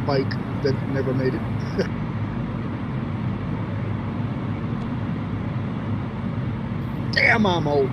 bike that never made it. Damn, I'm old.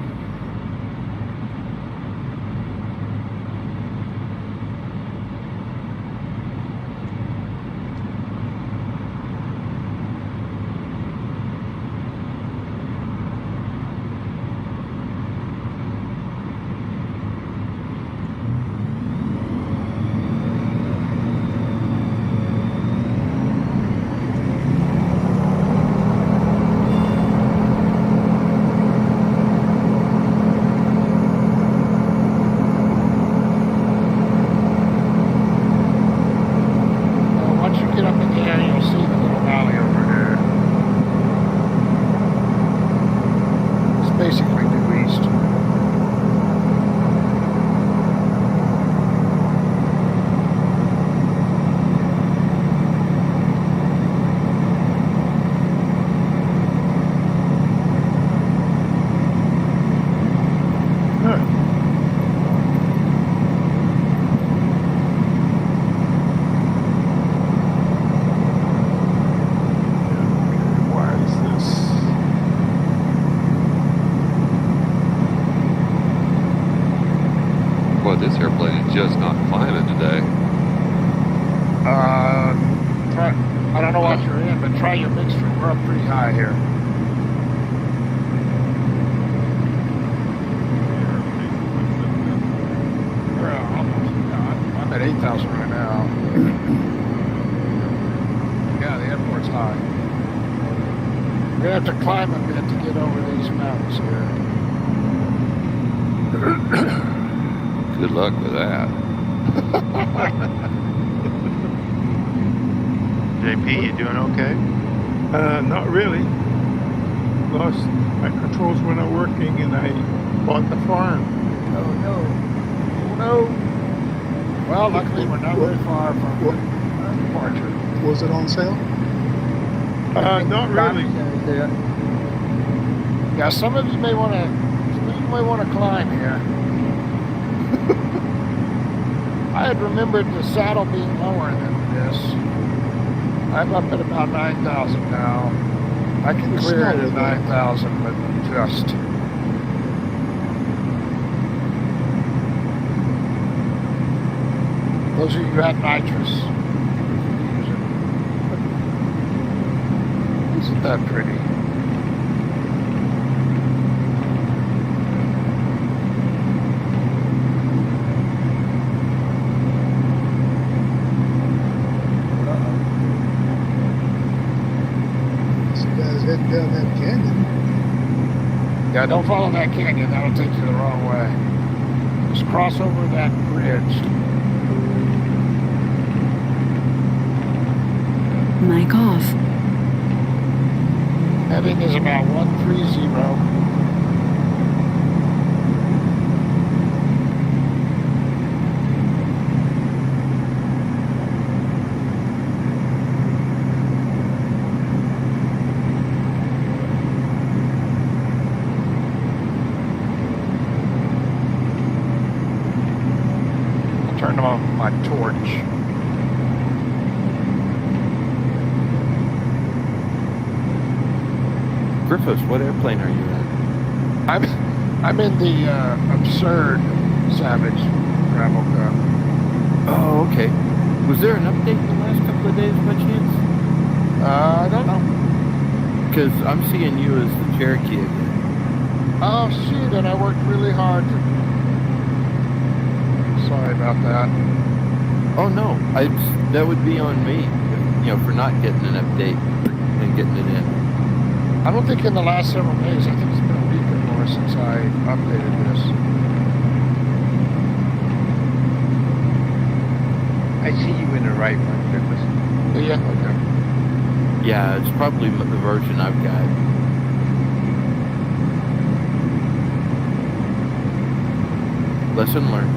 This airplane is just not climbing today. I don't know what you're in, but try your mixture. We're up pretty high here. We're almost, I'm at 8,000 right now. Yeah, the airport's high. We're going to have to climb a bit to get over these mountains here. Good luck with that. JP, you doing okay? Not really. Lost my controls were not working, and I bought the farm. Oh no! Oh no! Well, luckily we're not very far from departure. Was it on sale? Not really. Yeah, some of you may want to climb here. I had remembered the saddle being lower than this. I'm up at about 9,000 now. I can clear it at 9,000, but just. Those of you who had nitrous, use it. Isn't that pretty? Heading down that canyon. Yeah, don't follow that canyon. That'll take you the wrong way. Just cross over that bridge. Mic off. Heading is about 130. Turn on my torch. Griffiths, what airplane are you in? I'm in the absurd Savage gravel cup. Oh, okay. Was there an update in the last couple of days by chance? I don't know. Because I'm seeing you as the Cherokee again. Oh shoot! And I worked really hard. Sorry about that. Oh no, that would be on me, for not getting an update and getting it in. I don't think in the last several days. I think it's been a week or more since I updated this. I see you in the right one, Griffiths. Yeah. Okay. Yeah, it's probably the version I've got. Lesson learned.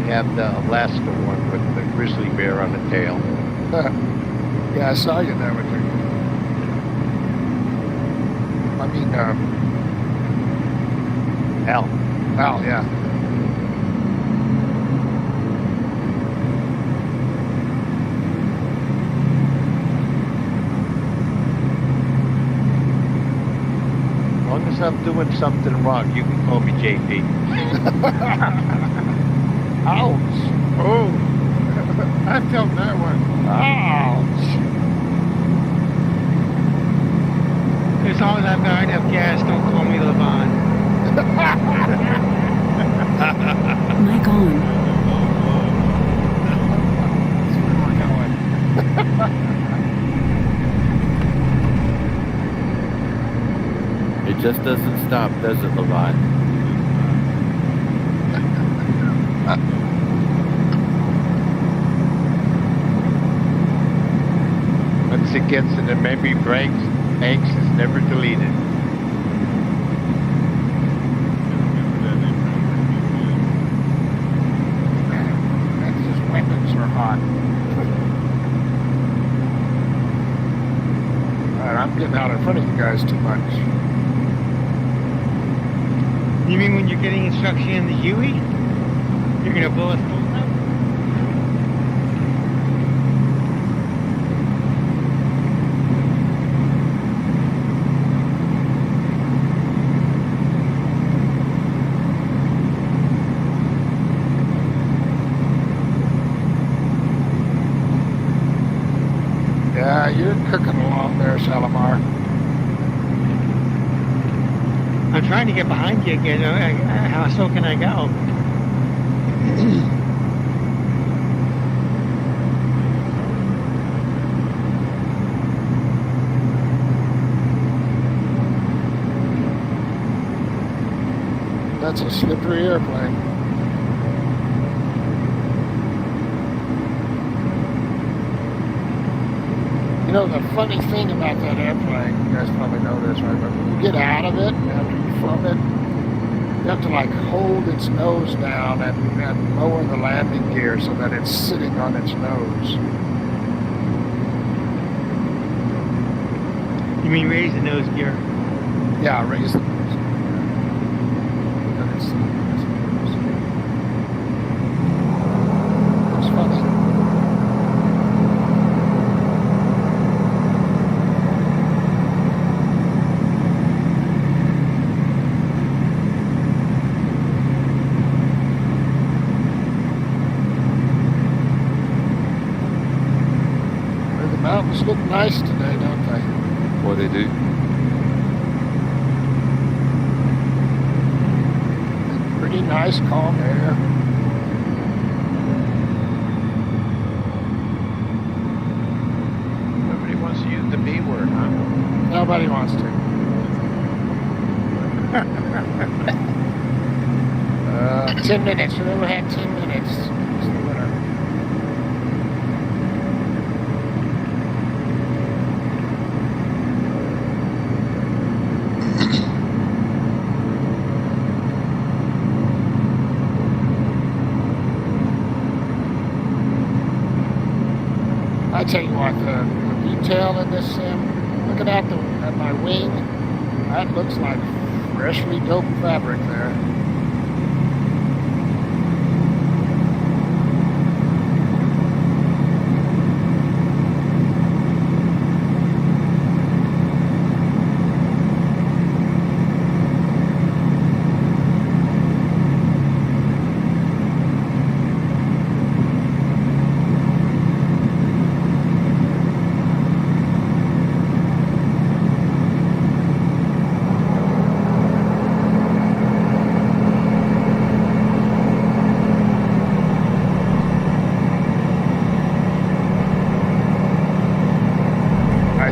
Have the Alaska one with the grizzly bear on the tail. Yeah, I saw you there with your. I mean, Hell. Al, yeah. As long as I'm doing something wrong, you can call me JP. Ouch. Oh, I felt that one. Ouch. As long as I've got enough gas, don't call me Levon. Mic on. That's where we're going. It just doesn't stop, does it, Levon? Once it gets in the memory breaks, angst is never deleted. That's just weapons are hot. Alright, I'm getting out in front of you guys too much. You mean when you're getting instruction in the Huey? You're gonna blow us both up? Yeah, you're cooking along there, Shalimar. I'm trying to get behind you again. How slow can I go? That's a slippery airplane. You know, the funny thing about that airplane, you guys probably know this, right? But when you get out of it, after you from it, you have to like hold its nose down and lower the landing gear so that it's sitting on its nose. You mean raise the nose gear? Yeah, raise the nose gear. Then it's sitting on its nose. It's funny. Mountains look nice today, don't they? What they do? Pretty nice, calm air. Nobody wants to use the B word, huh? Nobody wants to. 10 minutes. Whoever had 10 minutes is the winner. I tell you what, the detail in this sim, looking at my wing, that looks like freshly doped fabric there.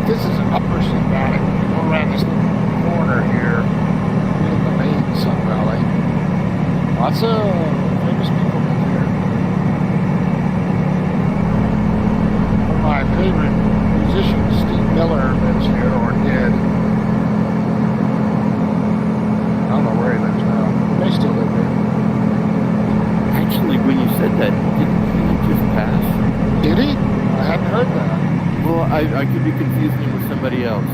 This is Upper Sun Valley. We go around this little corner here in the main Sun Valley. Lots of famous people live here. One of my favorite musicians, Steve Miller, lives here, or did. I don't know where he lives now. He may still live here. Actually, when you said that, didn't he just pass? Did he? I hadn't heard that. Well, I could be confusing him with somebody else.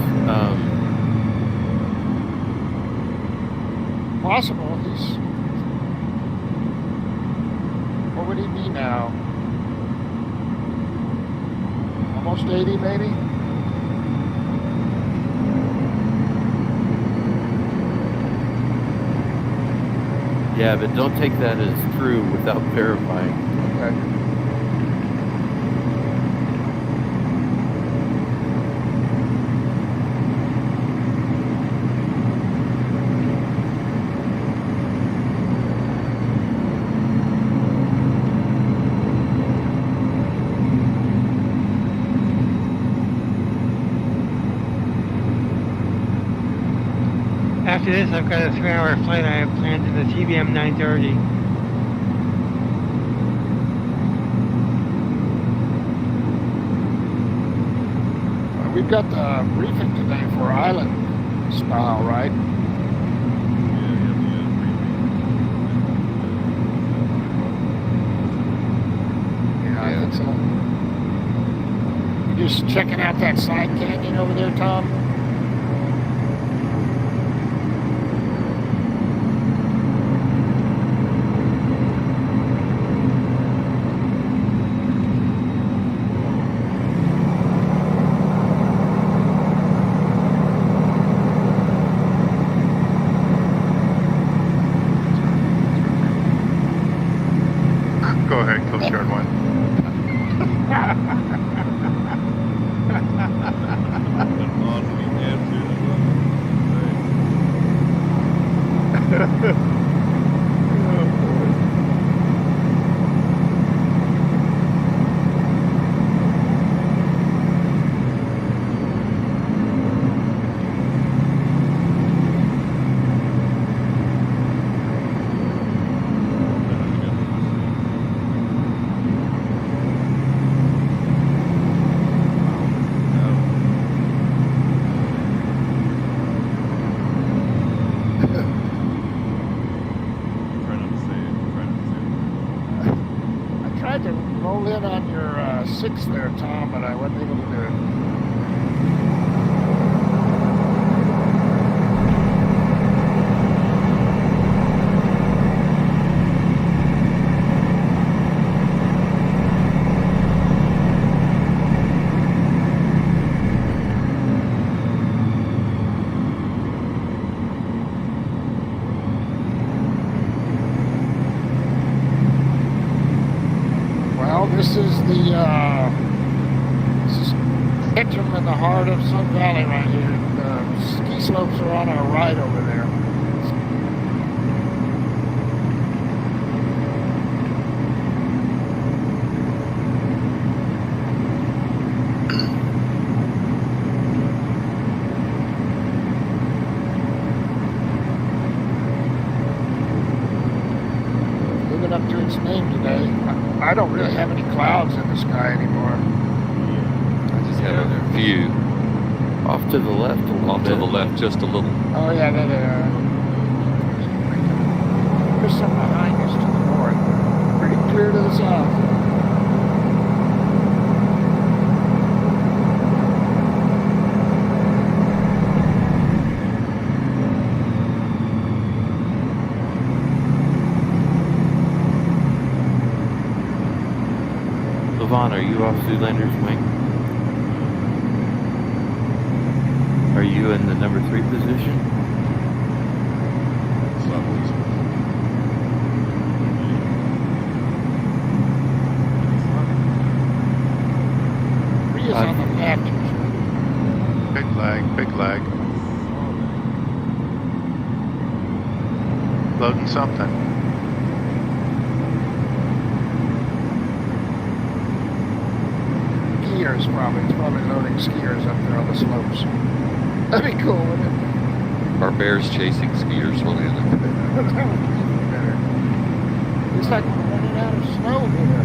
possible. He's, what would he be now? Almost 80 maybe? Yeah, but don't take that as true without verifying. Okay. After this, I've got a 3-hour flight I have planned to the TBM 930. We've got the briefing today for island style, right? Yeah, I think so. You just checking out that side canyon over there, Tom? Go ahead, Coach Yard One. I tried to roll in on your 6 there, Tom, but I wasn't able to do it. Well, this is the Spectrum in the heart of Sun Valley right here. The ski slopes are on our right over there. Living up to its name today. I don't really have any clouds in the sky anymore. I just have a few Off to the left a little off bit. to the left, just a little. Oh yeah, there's some behind us to the north. Pretty clear to the south. Levon, are you off Zoolander's wing? Are you in the number 3 position? Three is on the left. Big lag, big lag. Loading something. Skiers probably. It's probably loading skiers up there on the slopes. That'd be cool, wouldn't it? Are bears chasing skiers while in it? That would be even better. It's like we're running out of snow here.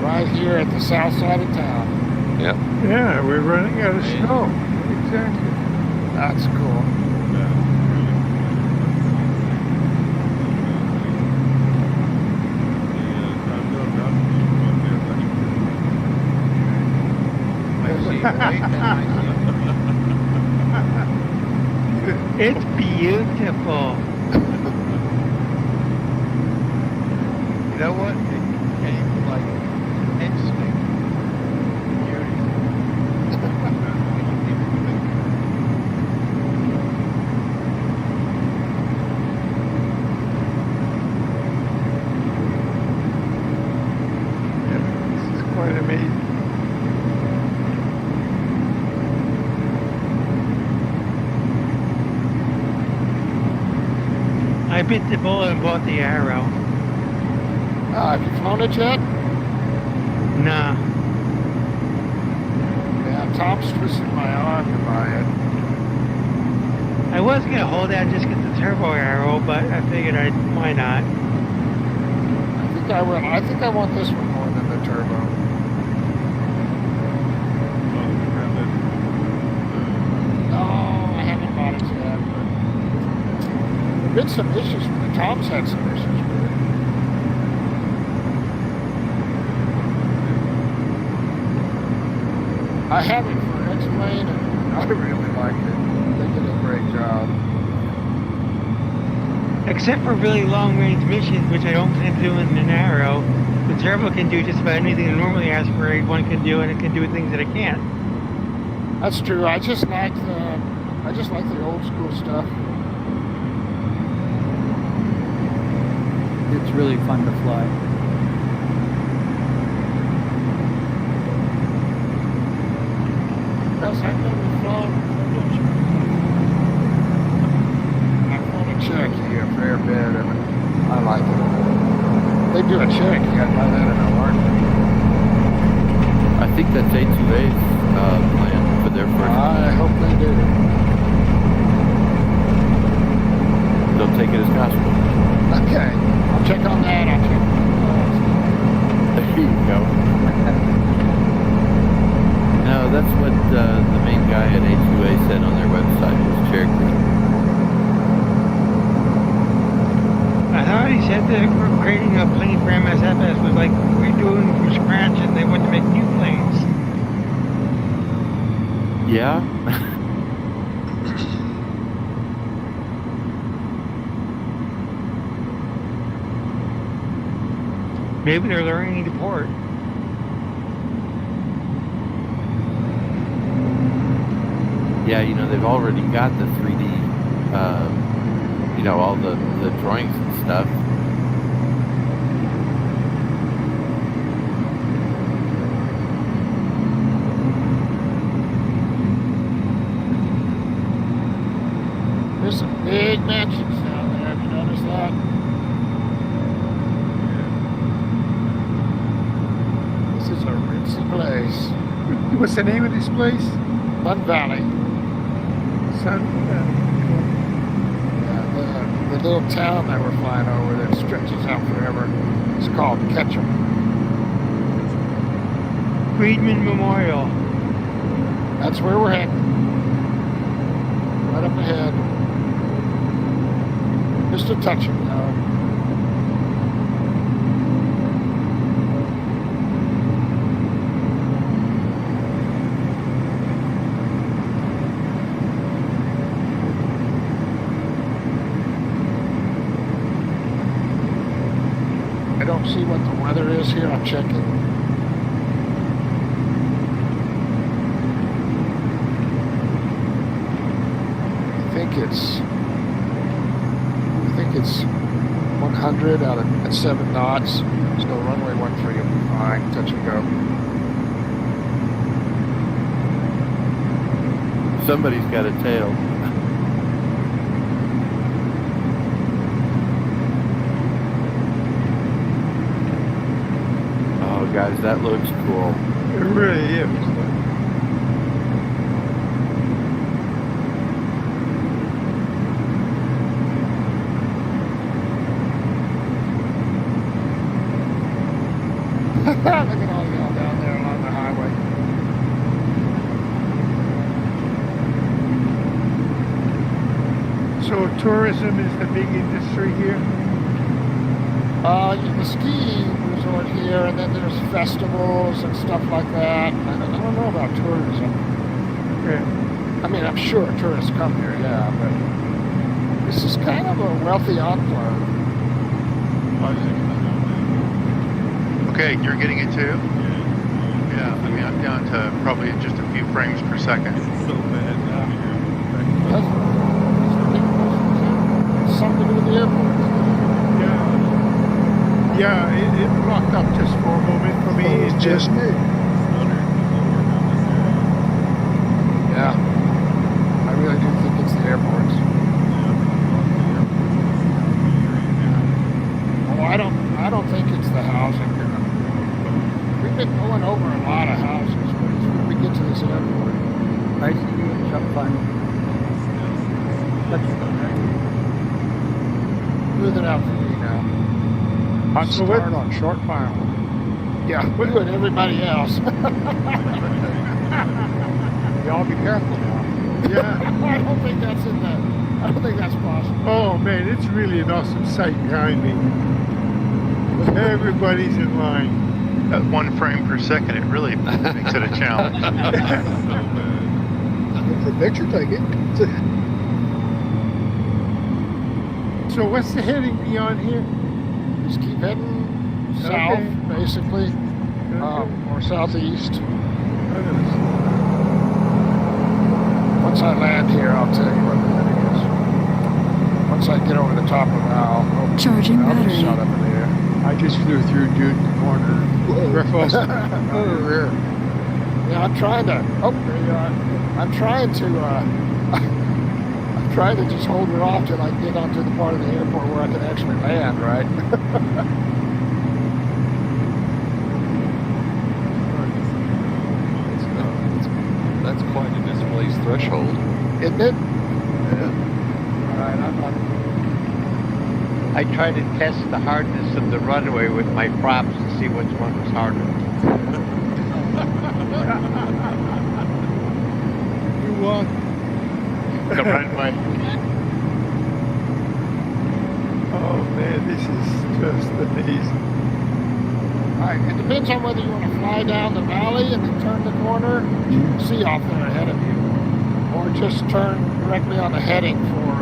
Right here at the south side of town. Yep. Yeah, we're running out of snow. Exactly. That's cool. right? That nice. It's beautiful. You know what? It came like instinct. This is quite amazing. I bit the bullet and bought the arrow. Have you flown it yet? Nah. Yeah, Tom's twisted my arm to buy it. I was gonna hold out and just get the turbo arrow, but I figured why not? I think I will. I think I want this one more than the turbo. No, I haven't bought it yet. But there've been some issues with it. Tom's had some issues with it. I have it for X-Plane, and I really like it. They did a great job. Except for really long range missions, which I don't plan to do in an arrow, the turbo can do just about anything a normally aspirate one can do, and it can do things that it can't. That's true. I just like the old school stuff. It's really fun to fly. Plus, I've never flown. I've flown a Cherokee a fair bit, and I like it. They do a Cherokee, I'd buy that in a heartbeat. I think that's A2A's plan for their first. I hope they do. They'll take it as gospel. Okay, I'll check on that. I'll check on There you go. No, that's what the main guy at A2A said on their website was Cherokee. I thought he said that we're creating a plane for MSFS was like redoing from scratch, and they want to make new planes. Yeah. Maybe they're learning to port. Yeah, you know, they've already got the 3D, you know, all the drawings and stuff. There's some big mansions down there. Have you noticed that? This is a ritzy place. What's the name of this place? Fun Valley. Sun. Yeah, the little town that we're flying over that stretches out forever is called Ketchum. Friedman Memorial. That's where we're heading. Right up ahead. Just a touch of it, I don't see what the weather is here. I'm checking. I think it's 100 out at 7 knots. So runway 13 will be fine. Touch and go. Somebody's got a tail. Oh, guys, that looks cool. It really is. Look at all y'all down there along the highway. So tourism is the big industry here. The skiing, there's resort here, and then there's festivals and stuff like that. I don't know about tourism. Okay. I mean, I'm sure tourists come here, yeah, but this is kind of a wealthy enclave. Okay, you're getting it too? Yeah, I mean, I'm down to probably just a few frames per second. So bad now. It's something to do with the airport. Yeah, it blocked up just for a moment for me. Oh, it's just me. Yeah, I really do think it's the airports. Oh, I don't think it's the housing. We've been going over a lot of houses when we get to this airport. I see you in some fun. Smooth it out for me now. Hot split? Start on short file. Yeah, you and everybody else. Y'all be careful now. Yeah. I don't think that's possible. Oh man, it's really an awesome sight behind me. Everybody's in line. At 1 frame per second, it really makes it a challenge. For picture taking. So what's the heading beyond here? Just keep heading south, basically, or southeast. Once I land here, I'll tell you what the heading is. Once I get over the top of Al, Charging I'll be battery. shot up in the air. I just flew through Dude in the corner. Ruffles. Over here. Yeah, I'm trying to. Oh, there you are. I'm trying to. I'm trying to just hold it off till I get onto the part of the airport where I can actually land. Right. That's quite a displaced threshold. Isn't it? Yeah. All right. I'm not. I tried to test the hardness of the runway with my props to see which one was harder. You won. The runway. Oh man, this is just amazing. All right. It depends on whether you want to fly down the valley and then turn the corner, you can see off there ahead of you, or just turn directly on the heading for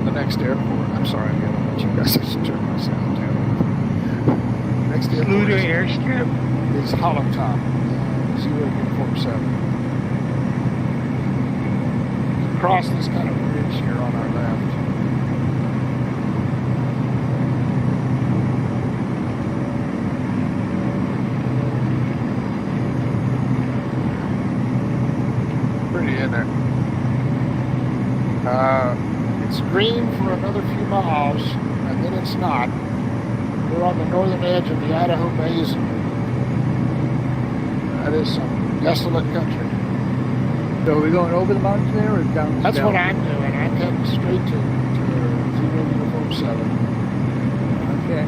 the next airport. I'm sorry, I'm going to let you guys just turn my sound down. Next Flew airport to an airstrip. is Hollow Top, 047. Cross this kind of bridge here on our left. Pretty in there. It's green for another few miles, and then it's not. We're on the northern edge of the Idaho Basin. That is some desolate country. So are we going over the mountains there or down? That's down? what I'm doing. I'm heading straight to 047. Okay.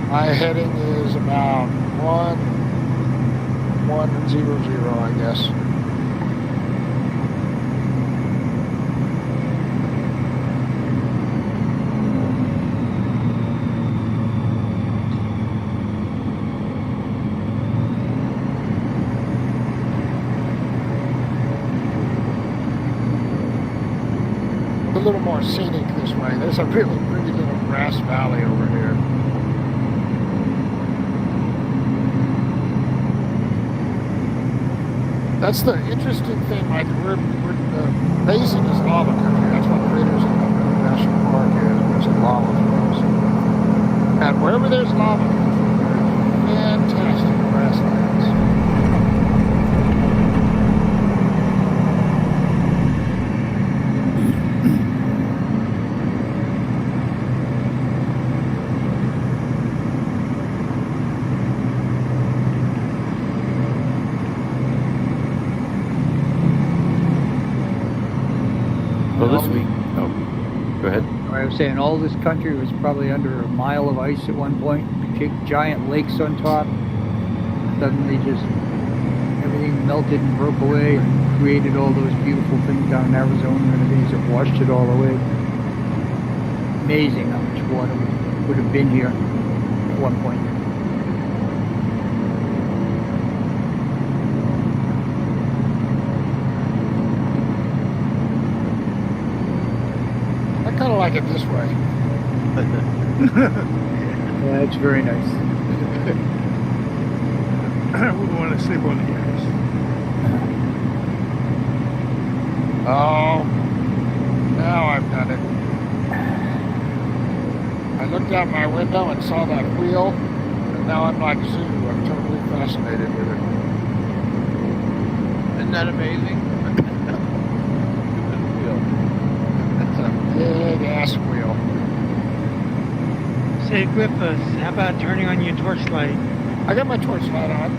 My heading is about 110, I guess. A little more scenic this way. There's a really pretty little grass valley over here. That's the interesting thing, like the basin is lava country. That's what Craters National Park is. There's a lava flows. And wherever there's lava country, there's fantastic grasslands. Well, this week. Oh, go ahead. I was saying all this country was probably under a mile of ice at one point. Giant lakes on top. Suddenly just everything melted and broke away and created all those beautiful things down in Arizona and everything that washed it all away. Amazing how much water was. would have been here at one point. I kind of like it this way. Yeah, it's very nice. I wouldn't want to sleep on the ice. Oh, now I've done it. I looked out my window and saw that wheel, and now I'm like zoo. I'm totally fascinated with it. Isn't that amazing? It's a big ass wheel. Say, Grippus, how about turning on your torchlight? I got my torch light on.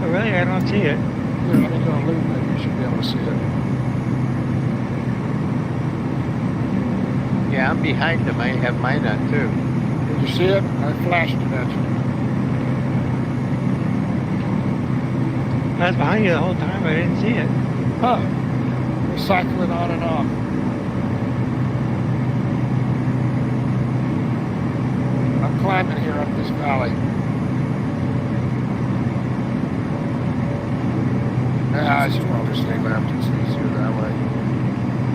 Oh, really? I don't see it. Here, let me go illuminate. You should be able to see it. Yeah, I'm behind him. I have mine on too. Did you see it? I flashed it at you. I was behind you the whole time. I didn't see it. Huh. We're cycling on and off. I'm climbing here up this valley. Yeah, I should probably stay left. It's easier that way.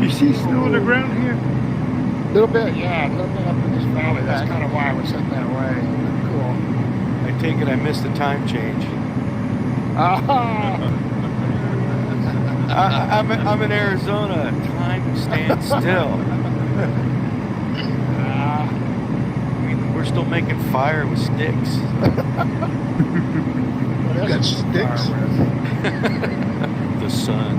You see snow on the ground here? A little bit, yeah. A little bit up in this valley. That's kind of why I was heading that way. Cool. I take it I missed the time change. Ah! I'm in Arizona. Time stands still. I mean, we're still making fire with sticks. You got sticks? The sun.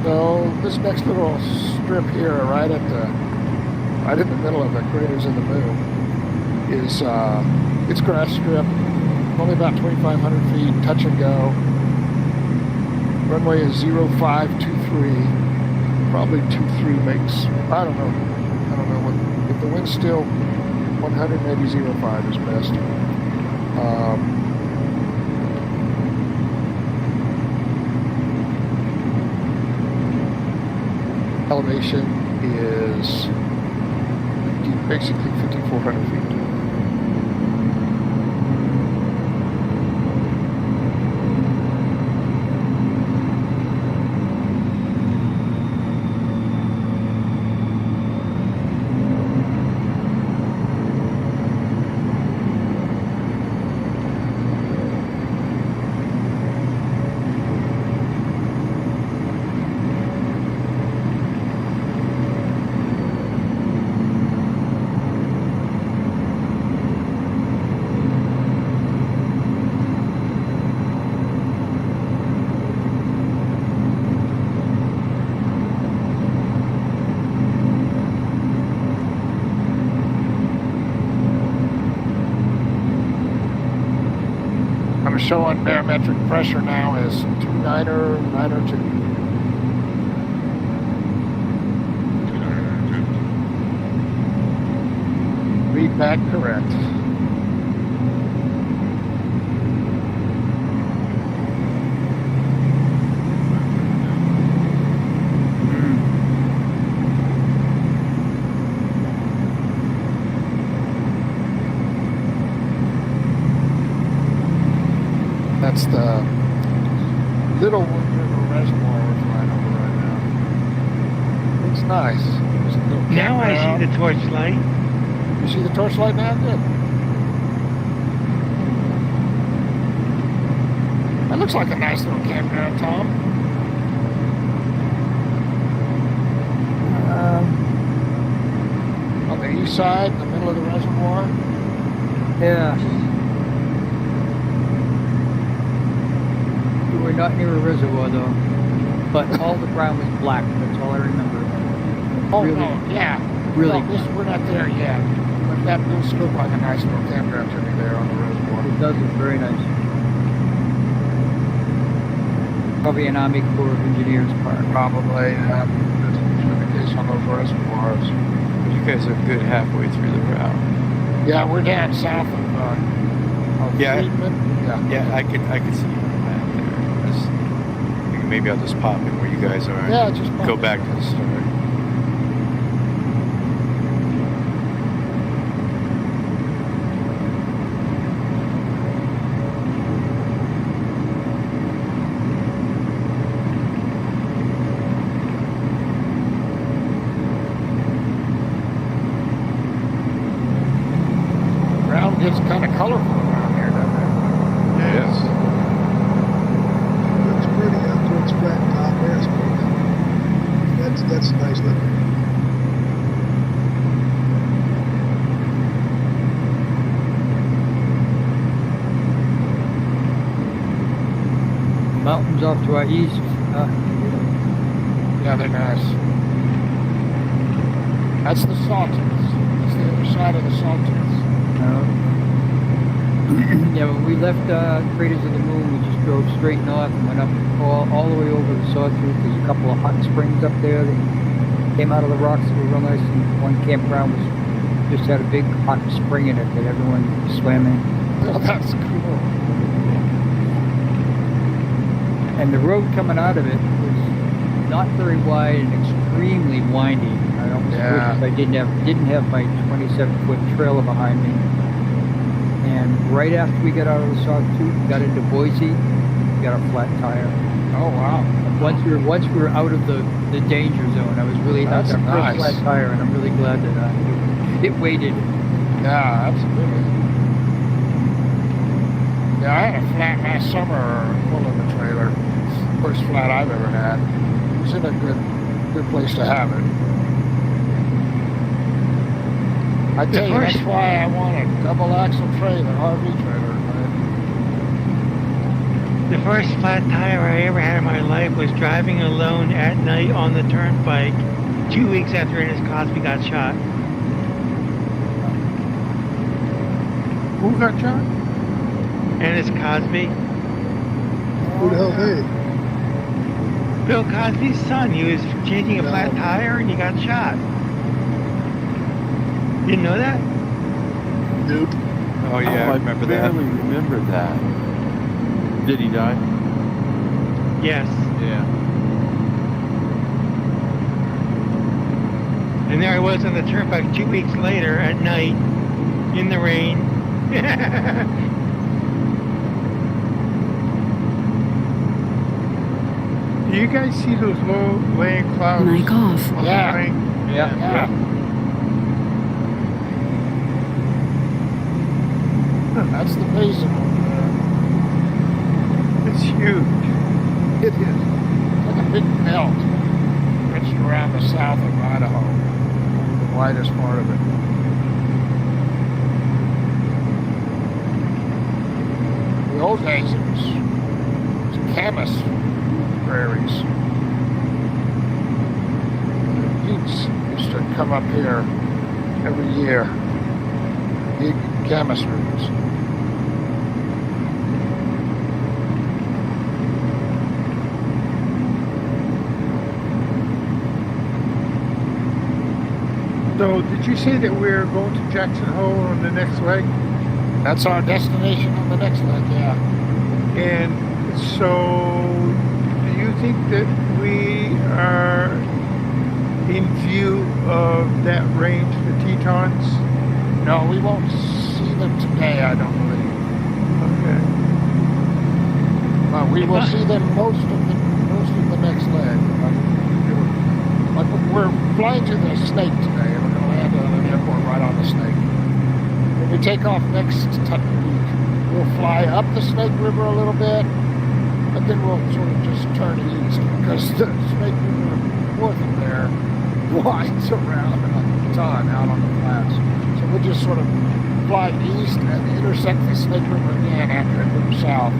So this next little strip here, right in the middle of the craters in the moon, is it's grass strip, only about 2,500 feet, touch and go. Runway is 0523, probably 23 makes. I don't know what. If the wind's still 100, maybe 05 is best. Elevation is basically 5,400 feet. I'm showing barometric pressure now is 902. Read back correct. That's the Little Wood River Reservoir we're flying over right now. Looks nice. There's a little Now I campground. see the torchlight. You see the torchlight now? Good. That looks like a nice little campground, Tom. On the east side, in the middle of the reservoir. Yeah. We were not near a reservoir though, but all the ground was black. That's all I remember. Oh, Really? no, yeah. Really? No, we're not there yet. But that does look like a nice little campground to me there on the reservoir. It does look very nice. Probably an Army Corps of Engineers park. Probably, that's the case on those reservoirs. You guys are good halfway through the route. Yeah, we're down south of Yeah. Friedman. Yeah. Yeah, I could see you on the map there. Maybe I'll just pop in where you guys are. Yeah, just go pop back in. to the start. Ground gets kind of colorful around here, doesn't it? Yes. Looks pretty up towards flat top airspace. That's nice looking. Mountains off to our east. Yeah, they're nice. That's the Sawtooth. That's the other side of the Sawtooth. Yeah, when we left Craters of the Moon, we just drove straight north and went up all the way over the Sawtooth. There's a couple of hot springs up there that came out of the rocks that were real nice. And one campground just had a big hot spring in it that everyone swam in. Oh, that's cool. And the road coming out of it was not very wide and extremely windy. I almost Yeah. wish I didn't have my 27-foot trailer behind me. And right after we got out of the Sawtooth, got into Boise, we got a flat tire. Oh, wow. Once we were out of the danger zone, I was really That's our nice. first flat tire, and I'm really glad that it waited. Yeah, absolutely. Yeah, I had a flat last summer pulling the trailer. First flat I've ever had. It was in a good place to have it. I tell you, that's why I want a double axle trailer, RV trailer. The first flat tire I ever had in my life was driving alone at night on the turnpike 2 weeks after Ennis Cosby got shot. Who got shot? Ennis Cosby. Who the hell they? Bill Cosby's son. He was changing a flat No. tire and he got shot. Didn't know that? Nope. Oh yeah, I remember that. barely remember that. Did he die? Yes. Yeah. And there I was on the turnpike 2 weeks later at night in the rain. Do you guys see those low-laying clouds? Mic off. Yeah. Yeah. That's the basin over It's huge. there. It is. Like a big belt stretched around the south of Idaho. The widest part of it. In the old days, it was Camas prairies. Utes used to come up here every year. Big Camas rivers. So, did you say that we're going to Jackson Hole on the next leg? That's our destination on the next leg, yeah. And so, do you think that we are in view of that range, the Tetons? No, we won't see them today, I don't believe. Okay. But we will see them most of the next leg. Like we're flying to the Snake today, and we're going to land at an airport right on the Snake. When we take off next week, we'll fly up the Snake River a little bit, but then we'll sort of just turn east because the Snake River north of there winds around a ton out on the flats. So we'll just sort of fly east and intersect the Snake River again after it moves south.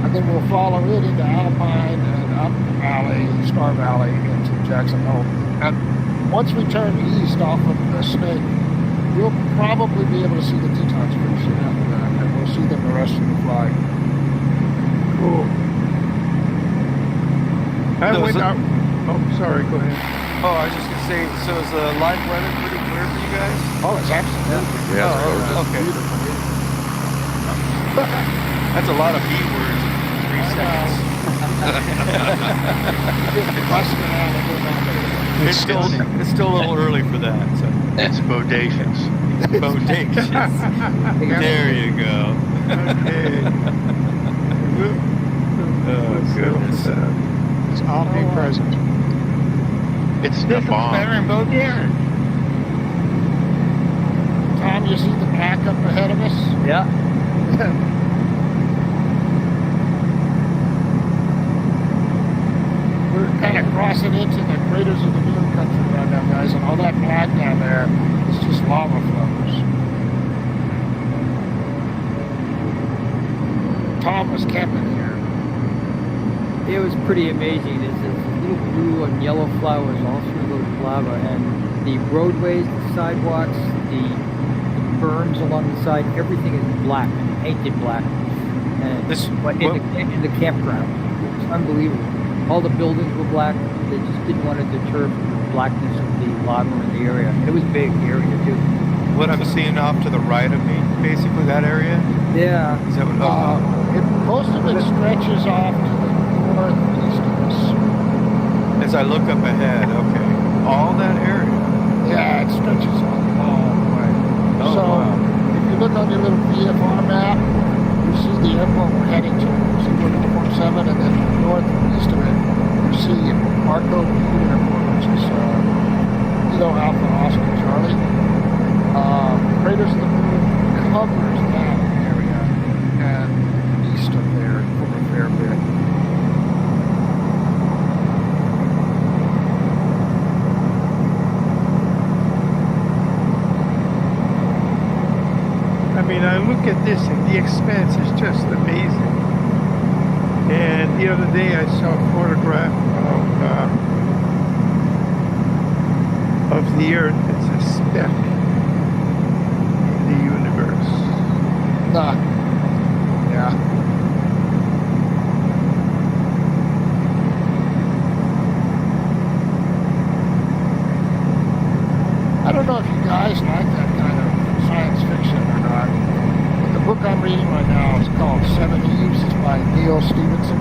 And then we'll follow it into Alpine and up Valley, Star Valley into Jackson Hole. And once we turn east off of the Snake, we'll probably be able to see the Tetons pretty soon after that. And we'll see them the rest of the flight. Cool. I So went is it- out. Oh, sorry. Go ahead. Oh, I was just gonna say, so is the live weather pretty clear for you guys? Oh, it's absolutely. Yeah, it's Oh, gorgeous. okay. Beautiful. That's a lot of B words in 3 seconds. It's still a little early for that. So. It's bodacious. Bodacious. There you go. Okay. Oh, goodness. It's omnipresent. It's the This is bomb. better in both ears. Tom, you see the black up ahead of us? Yeah. We're kind of crossing into the craters of the moon country right now, guys, and all that black down there is just lava flows. Tom was camping here. It was pretty amazing. There's this little blue and yellow flowers all through the lava, and the roadways, the sidewalks, the berms along the side, everything is black, painted black. And in the campground, it was unbelievable. All the buildings were black. They just didn't want to deter from the blackness of the lava in the area. It was big area too. What I'm seeing off to the right of me, basically that area? Yeah. Is that what? Most of it stretches off to the northeast of us. As I look up ahead, okay. All that area? Yeah, it stretches all the way. Oh, so, wow. if you look on your little VFR map, you see the airport we're heading to. You see Uniform 7, and then northeast of it, you see Marco Airport, which is Kilo Alpha Oscar Charlie. Craters of the Moon covers that area, and east of there for a fair bit. I mean, I look at this and the expanse is just amazing. And the other day I saw a photograph of the Earth. It's a speck in the universe. Yeah. I don't know if you guys like that kind of science fiction or not. But the book I'm reading right now is called Seven Eves. It's by Neil Stevenson.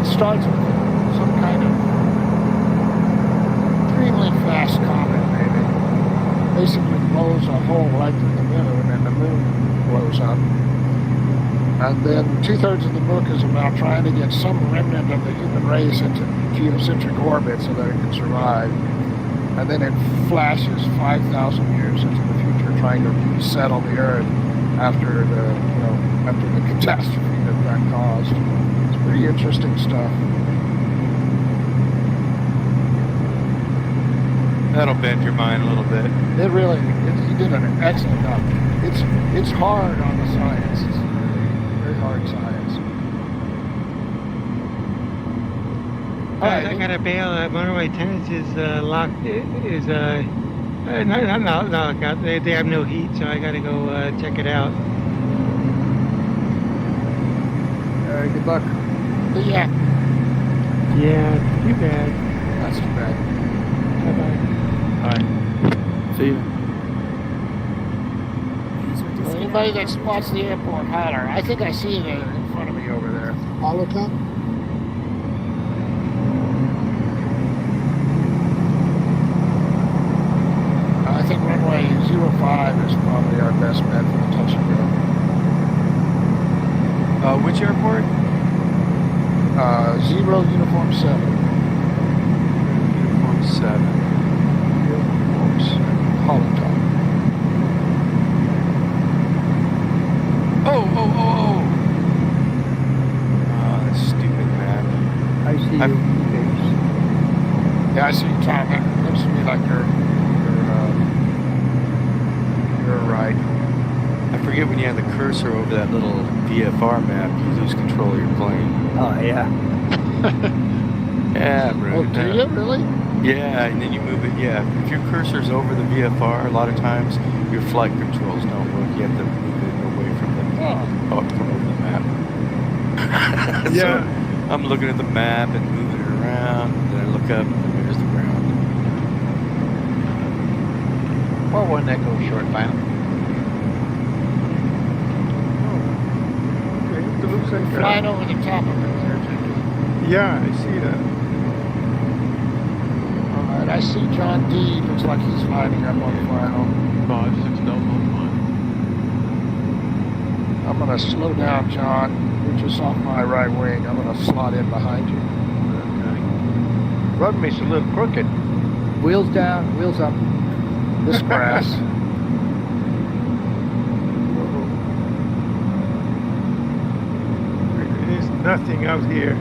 It starts with some kind of extremely fast comet, maybe. Basically blows a hole right through the moon, and the moon blows up. And then 2/3 of the book is about trying to get some remnant of the human race into geocentric orbit so that it can survive. And then it flashes 5,000 years into the future, trying to resettle the Earth after the catastrophe that caused. It's pretty interesting stuff. That'll bend your mind a little bit. It really, he did an excellent job. It's hard on the science. It's very hard science. I got a bail. One of my tenants is locked. Not locked out. They have no heat, so I got to go check it out. Good luck. Yeah, Yeah, too bad. that's too bad. Bye bye. See you. Well, anybody that spots the airport, holler. I think I see it in front of me over there. Holocom? I think runway 05 is probably our best bet for the touch and go. Which airport? 0 Uniform 7. Uniform 7. Uniform 7. Holotop. Oh! Oh, that stupid map. I see you. Yeah, I see you, Tom. That looks to me like you're right. I forget when you have the cursor over that little VFR map, you lose control of your plane. Oh, yeah. Yeah, bro. Oh, do you really? Yeah, and then you move it. Yeah, if your cursor's over the VFR, a lot of times your flight controls don't work. You have to move it away from the from over the map. Yeah. So I'm looking at the map and moving it around, and then I look up, and there's the ground. Or one that goes short final. Okay, it looks like Flying over the top of it there, Jimmy. yeah, I see that. All right, I see John D. Looks like he's lining up on final. 5-6 Delta on mine. I'm going to slow down, John. You're just off my right wing. I'm going to slot in behind you. Runway's a little crooked. Wheels down, wheels up. This grass. There's nothing out here.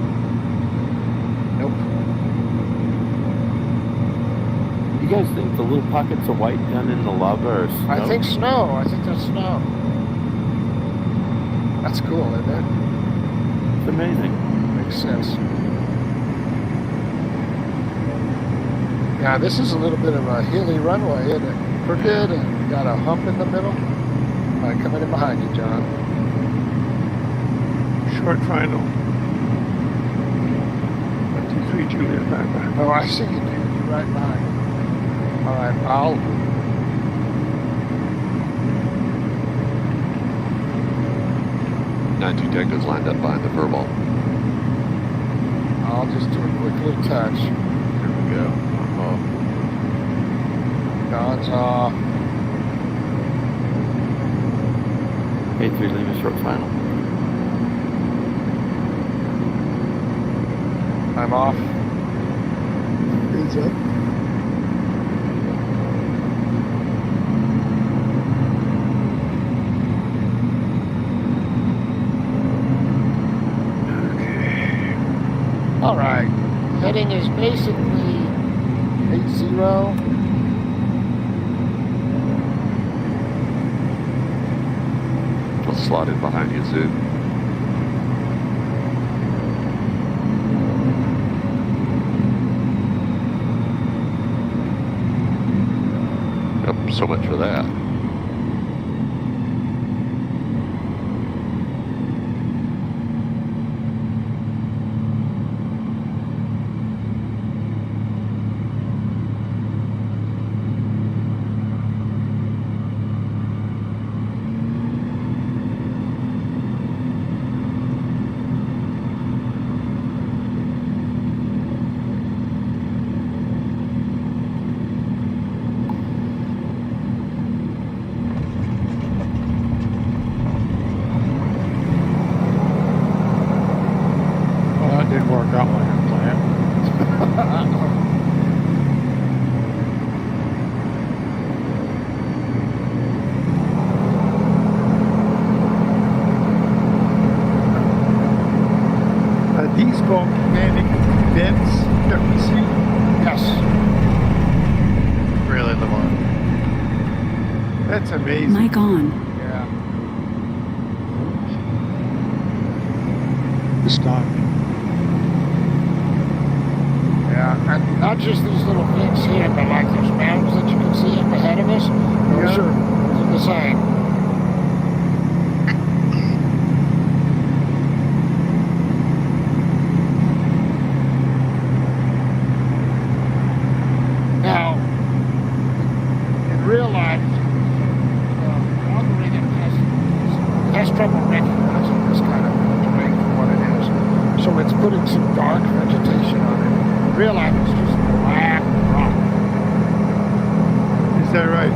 Nope. You guys think the little pockets of white down in the lava are snow? I think snow. I think that's snow. That's cool, isn't it? It's amazing. Makes sense. Yeah, this is a little bit of a hilly runway, isn't it? Crooked and got a hump in the middle. All right, coming in behind you, John. Short final. 1, 2, 3, Juliet, back. Oh, I see you, dude. You're right behind me. All right, I'll... 92 Tango's lined up behind the furball. I'll just do a quick little touch. Here we go. John's off. 83 Lima short final. I'm off. He's up. All right. Heading is basically 80. I'll slot in behind you, Zoo. Yep, so much for that. Well, that didn't work out like I planned. These volcanic vents that we see. Yes. Really, Lamar? That's amazing. Mic on. Yeah. Stop. Yeah. And not just these little vents here, but like those mountains that you can see up ahead of us. Those are the same. Now, in real life, algorithm has trouble recognizing this kind of terrain for what it is. So it's putting some dark vegetation on it. In real life, it's just black rock. Is that right?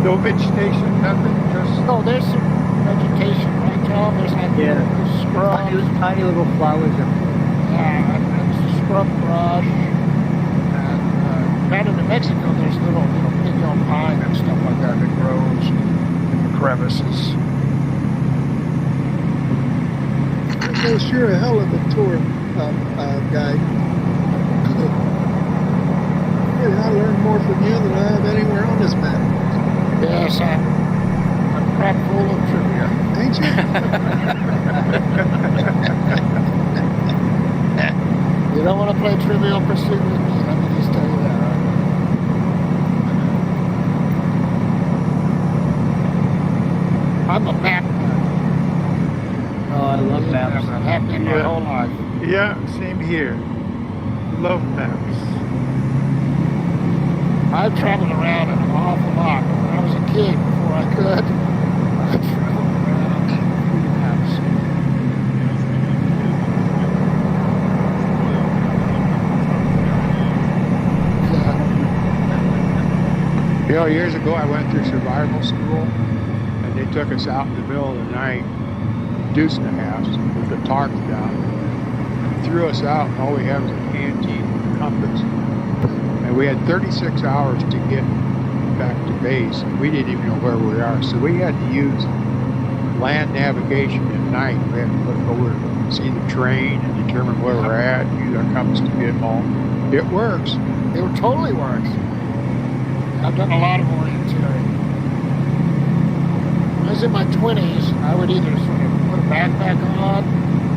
No vegetation, nothing, just No, there's some vegetation, right, Tom? There's like Yeah. little scrub. Tiny little flowers. Yeah, and there's scrub brush. And down in New Mexico, there's little pinon pine and stuff like that that grows in the crevices. Well, sure a hell of a tour guide. Hey, I learned more from you than I have anywhere on this map. Yes, I'm crap full of trivia. Ain't you? You don't want to play Trivial Pursuit with me, let me just tell you that, right? I'm a map guy. Oh, I love maps. I have been my whole life. yeah, same here. Love maps. I've traveled around an awful lot. When I was a kid, before I could, I traveled around through the house. You know, years ago I went through survival school, and they took us out in the middle of the night, deuce and a half, with the tarp down, threw us out, and all we had was a canteen and a compass. And we had 36 hours to get back to base, and we didn't even know where we are. So we had to use land navigation at night. We had to look over and see the terrain and determine where we're at, use our compass to get home. It works. It totally works. I've done a lot of orienteering. When I was in my 20s, I would either sort of put a backpack on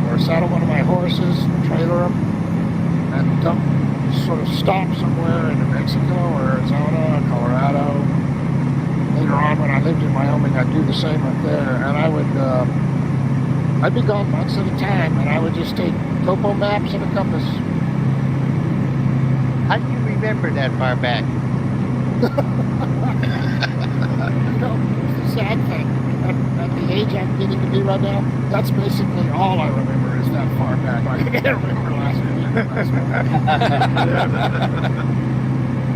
or saddle one of my horses, trailer them, and sort of stop somewhere in New Mexico or Arizona, Colorado. Later on, when I lived in Wyoming, I'd do the same up there, and I'd be gone months at a time, and I would just take topo maps and a compass. How do you remember that far back? You know, it's the sad thing. At the age I'm getting to be right now, that's basically all I remember is that far back. I can't remember last week.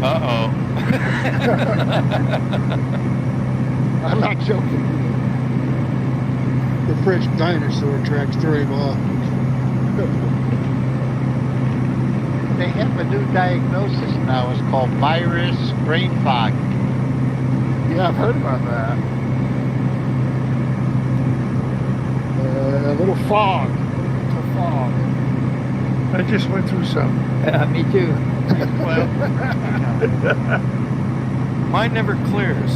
Uh-oh. I'm not joking. The French dinosaur tracks threw him off. They have a new diagnosis now. It's called virus brain fog. Yeah, I've heard about that. A little fog. Little fog. I just went through some. Me too. Well, mine never clears.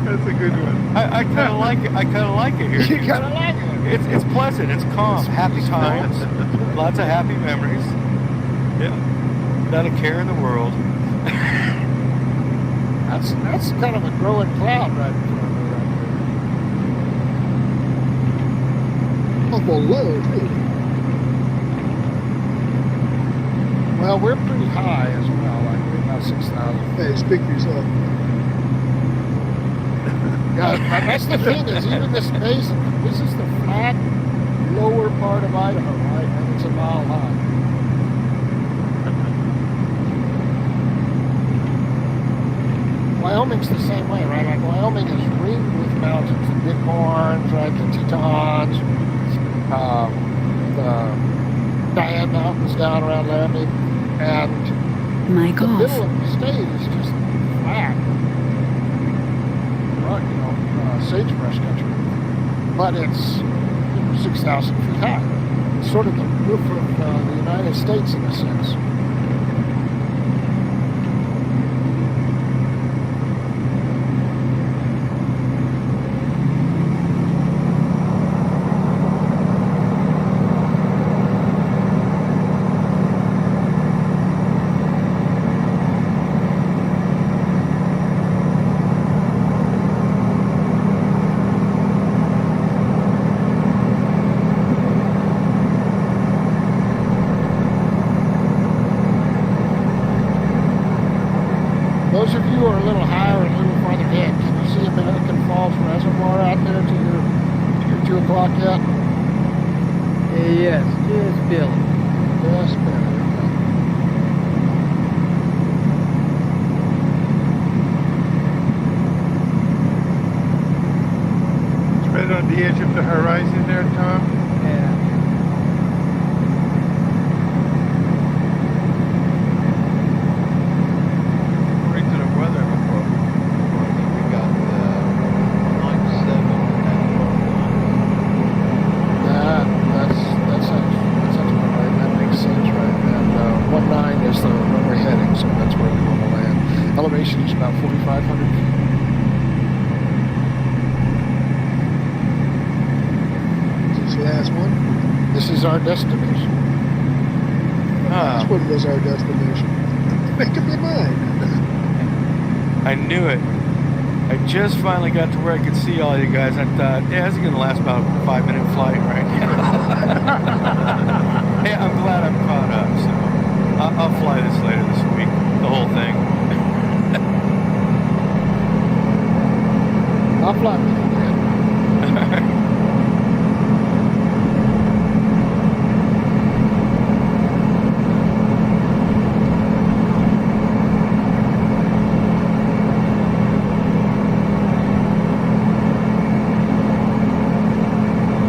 That's a good one. I kind of like it. I kind of like it here. You kind of like it. It's pleasant. It's calm. Happy times. Lots of happy memories. Yeah. Not a care in the world. That's kind of a growing cloud right there. Awful low, too. Well, we're pretty high as well. Like we're about 6,000. Hey, speak for yourself. Yeah, that's the thing is even this basin, this is the flat lower part of Idaho, right? And it's a mile high. Wyoming's the same way, right? Like Wyoming is ringed with mountains, the Bighorns, right? The Tetons, the Diane Mountains down around Laramie, and Mic the off. middle of the state is just flat. Right, you know, sagebrush country, but it's 6,000 feet high. It's sort of the roof of the United States in a sense. Those of you who are a little higher and a little farther in, can you see American Falls Reservoir out there to your 2 o'clock yet? Yes, just barely. Yes, barely. It's right on the edge of the horizon there, Tom. Yeah. According to the weather report, we got 97 That's about right. That makes sense, right? And 19 is the where we're heading, so that's where we want to land. Elevation is about 4,500 feet. Is this the last one? This is our destination. This one was our destination. Make up your mind. I knew it. I just finally got to where I could see all you guys. I thought, yeah, this is going to last about a 5-minute flight, right? Hey, I'm glad I'm caught up, so I'll fly this later this week. The whole thing. I'll fly with you, man.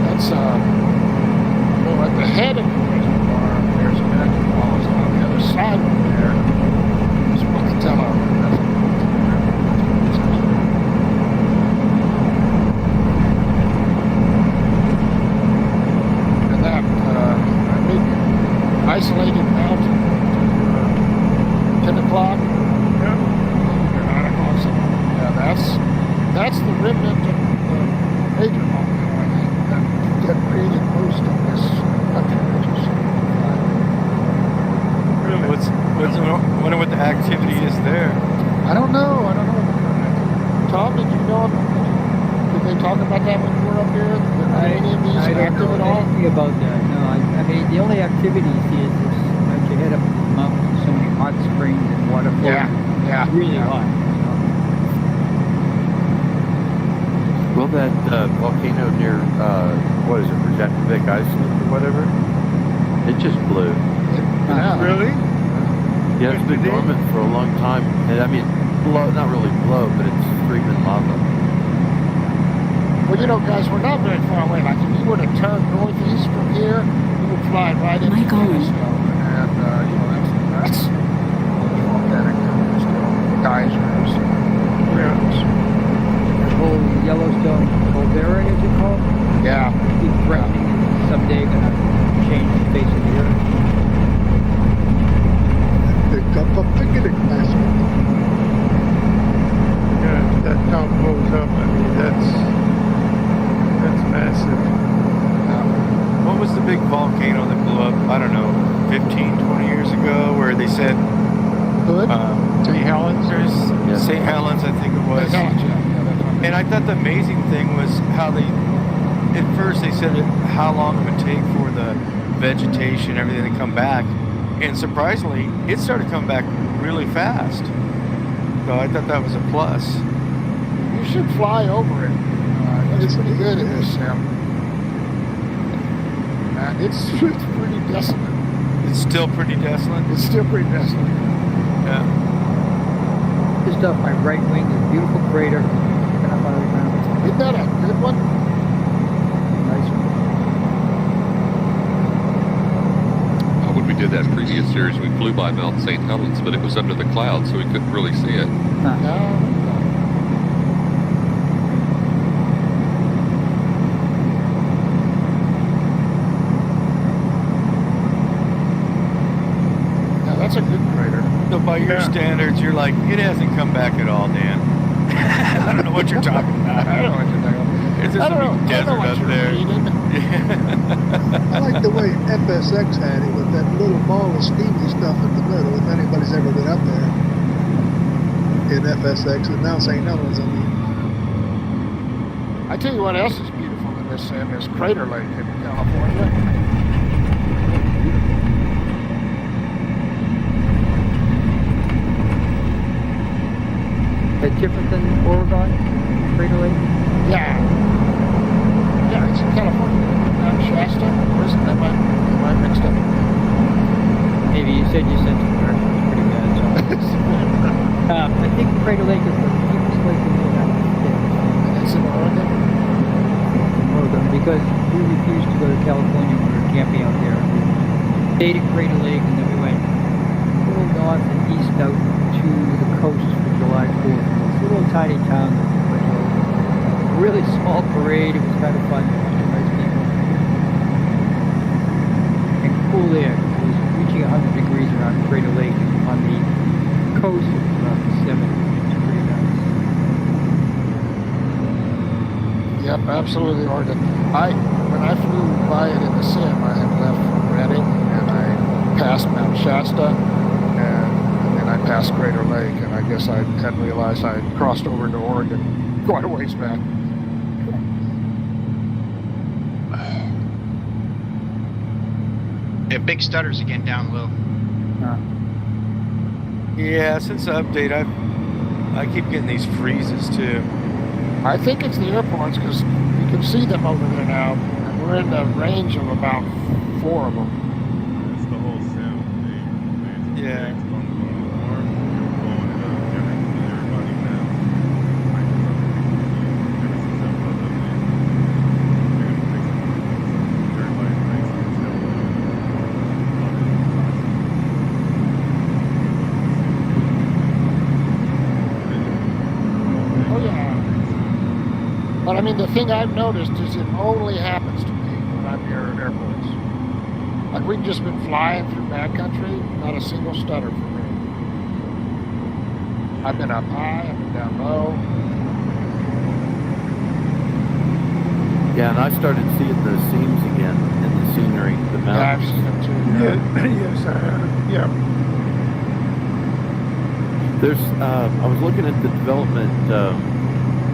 That's well, at the head of the reservoir, there's a connecting walls on the other side of there. Is what the tell and that big isolated mountain, 10 o'clock, or 9 o'clock, something. Yeah, that's the remnant of the major volcano, I think, that created most of this country. Really? Wonder what the activity is there. I don't know. Tom, did you know? Did they talk about that when you were up here? Are any of these I don't active know at all? anything about that. No, I mean the only activities is as you head up the mountain, so many hot springs and waterfalls. Yeah. Really hot. Well, that volcano near, what is it, Reykjavik, Iceland or whatever, it just blew. Yeah. Really? Yeah, it's been dormant for a long time. And I mean, not really blow, but it's screaming lava. Well, you know, guys, we're not very far away. Like, if you were to turn northeast from here, you would fly right into Mike on. Yellowstone. And, you know, that's volcanic still. Geysers, rivers. The whole Yellowstone caldera, as it called, Yeah. keep threatening and someday gonna change the face of the earth. Pick up a picketing basket. Yeah, that town blows up. I mean, that's massive. What was the big volcano that blew up, I don't know, 15, 20 years ago, where they said Good. St. Helens. there's St. Helens, I think it was. Yeah, that's right. And I thought the amazing thing was how at first they said how long it would take for the vegetation, everything to come back. And surprisingly, it started coming back really fast. So I thought that was a plus. You should fly over it. It's pretty good at this, Sam. And it's pretty desolate. It's still pretty desolate. It's still pretty desolate. Yeah. Just off my right wing, a beautiful crater sticking up out of the ground. Isn't that a good one? Nice one. When we did that previous series, we flew by Mount St. Helens, but it was under the clouds, so we couldn't really see it. No. Yeah, that's a good crater. So by your standards, you're like, it hasn't come back at all, Dan. I don't know what you're talking about. I don't know what you're talking about. There's I don't know. some desert what up you're there. reading. I like the way FSX had it with that little ball of steamy stuff in the middle, if anybody's ever been up there in FSX, and now St. Helens, I mean. I tell you what else is beautiful in this, Sam, is Crater Lake in California. Is that different than Oregon, Crater Lake? Yeah. Yeah, it's in California. Shasta? Or is it? Am I mixed up? Maybe you said you sent some directions. Pretty bad. So. I think Crater Lake is the deepest lake in the United States. It's in Oregon? Oregon, because we refused to go to California when we were camping out there. We stayed at Crater Lake and then we went a little north and east out to the coast for July 4th. It's a little tiny town that went to a really small parade. It was kind of fun. Nice people. And cool air. It was reaching 100 degrees around Crater Lake and on the coast it was about 70. It's pretty nice. Yep, absolutely Oregon. When I flew by it in the sim, I had left from Redding and I passed Mount Shasta and then I passed Crater Lake, and I guess I hadn't realized I had crossed over into Oregon quite a ways back. Yeah, big stutters again down low. Yeah, since the update, I keep getting these freezes too. I think it's the airports because you can see them over there now. And we're in the range of about 4 of them. It's the whole sim. Yeah. But I mean, the thing I've noticed is it only happens to me when I'm near airports. Like we've just been flying through backcountry, not a single stutter for me. I've been up high, I've been down low. Yeah, and I started seeing those seams again in the scenery, the Yeah, I've mountains. seen them too. Yes, yeah. There's, I was looking at the development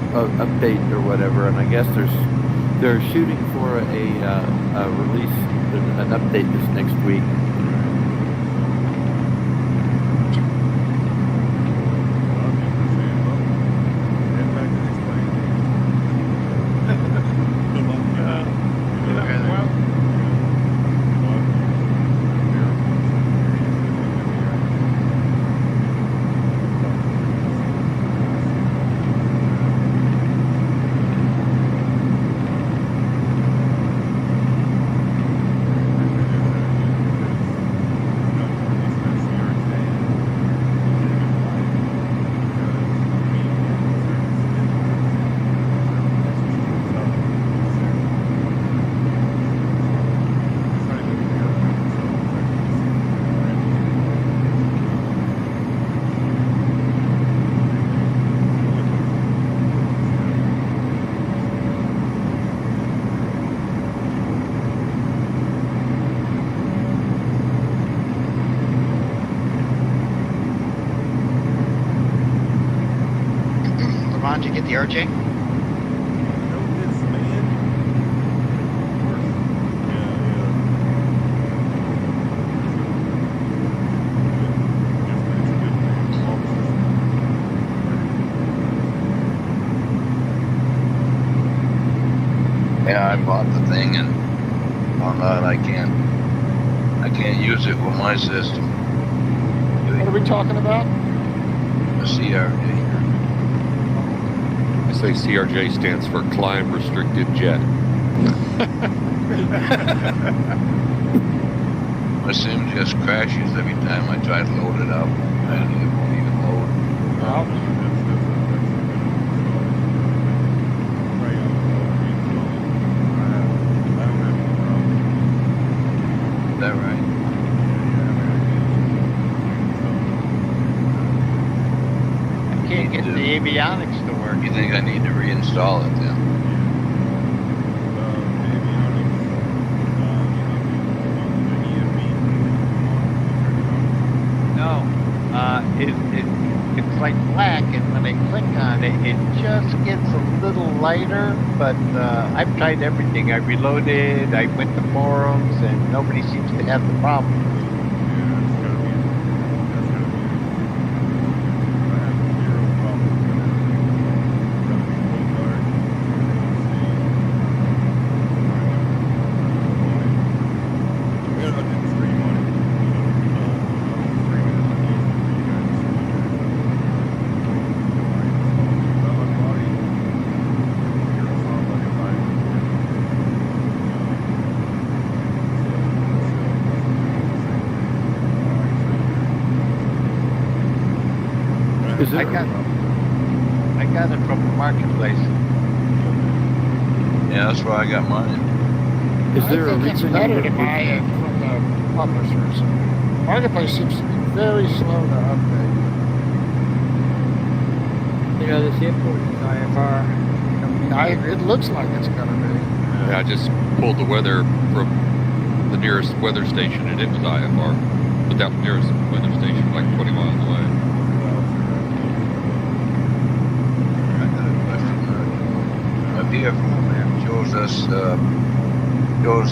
update or whatever, and I guess they're shooting for a release, an update this next week. Did you get the RJ? Yeah, I bought the thing and found out I can't use it with my system. What are we talking about? The CRJ. I say CRJ stands for Climb Restricted Jet. My sim just crashes every time I try to load it up, and it won't even load. Is that right? I can't get the avionics to work. You think I need to reinstall it then? No, it's like black, and when I click on it, it just gets a little lighter. But I've tried everything. I reloaded. I went to forums, and nobody seems to have the problem. I got it from the marketplace. Yeah, that's where I got mine. Is there a I think it's reason better to buy it from the publishers. Marketplace seems to be very slow to update. You know, this airport is IFR. It looks like it's gonna be. Yeah, I just pulled the weather from the nearest weather station, and it was IFR. But that nearest weather station was like 20 miles away. Dear phone shows us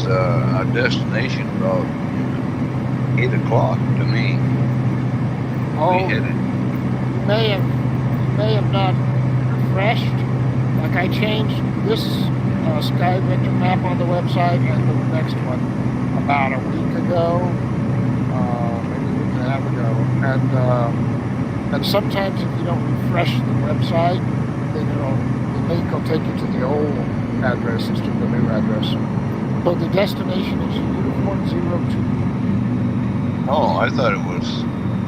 our destination route 8 o'clock to me. Oh, We headed. you may have not refreshed. Like I changed this Sky Vector map on the website and the next one about a week ago, maybe a week and a half ago. And sometimes if you don't refresh the website, then the link will take you to the old address instead of the new address. So the destination is Uniform 02. Oh, I thought it was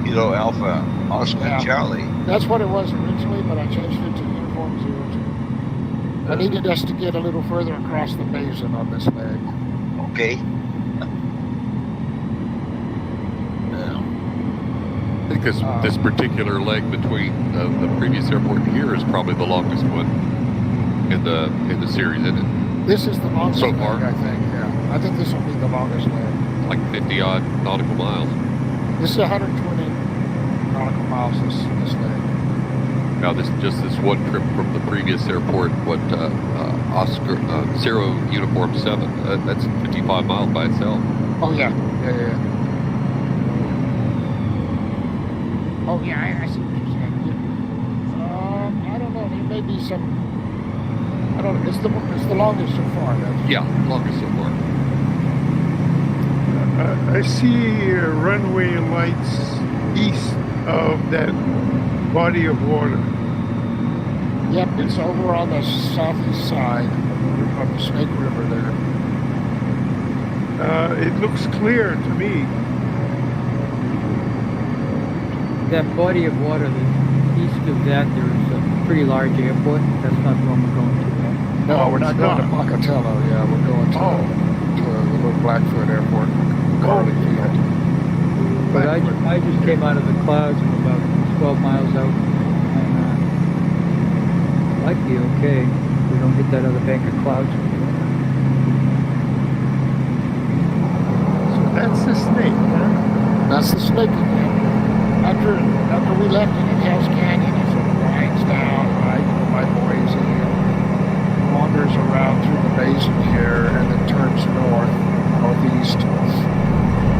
Kilo Alpha Oscar Yeah. Charlie. That's what it was originally, but I changed it to Uniform 02. I needed us to get a little further across the basin on this leg. Okay. I think this particular leg between the previous airport and here is probably the longest one in the series, isn't it? This is the longest So far? leg, I think. Yeah, I think this will be the longest leg. Like 50 odd nautical miles. This is 120 nautical miles. This leg. Now this one trip from the previous airport, Oscar Zero Uniform 7, that's 55 miles by itself. Oh yeah. Oh yeah, I see what you're saying. I don't know. There may be some. I don't know. It's the longest so far. Yeah, longest so far. I see runway lights east of that body of water. Yep, it's over on the southeast side of the Snake River there. It looks clear to me. That body of water, east of that, there is a pretty large airport. That's not the one we're going to. No, we're not going to Pocatello. Yeah, we're going to the little Blackfoot Airport, Carly Field. But I just came out of the clouds. I'm about 12 miles out. And might be okay. We don't hit that other bank of clouds. So that's the Snake, huh? That's the Snake again. After we left it in Hell's Canyon, it sort of winds down, right, by Boise, and wanders around through the basin here, and then turns northeast.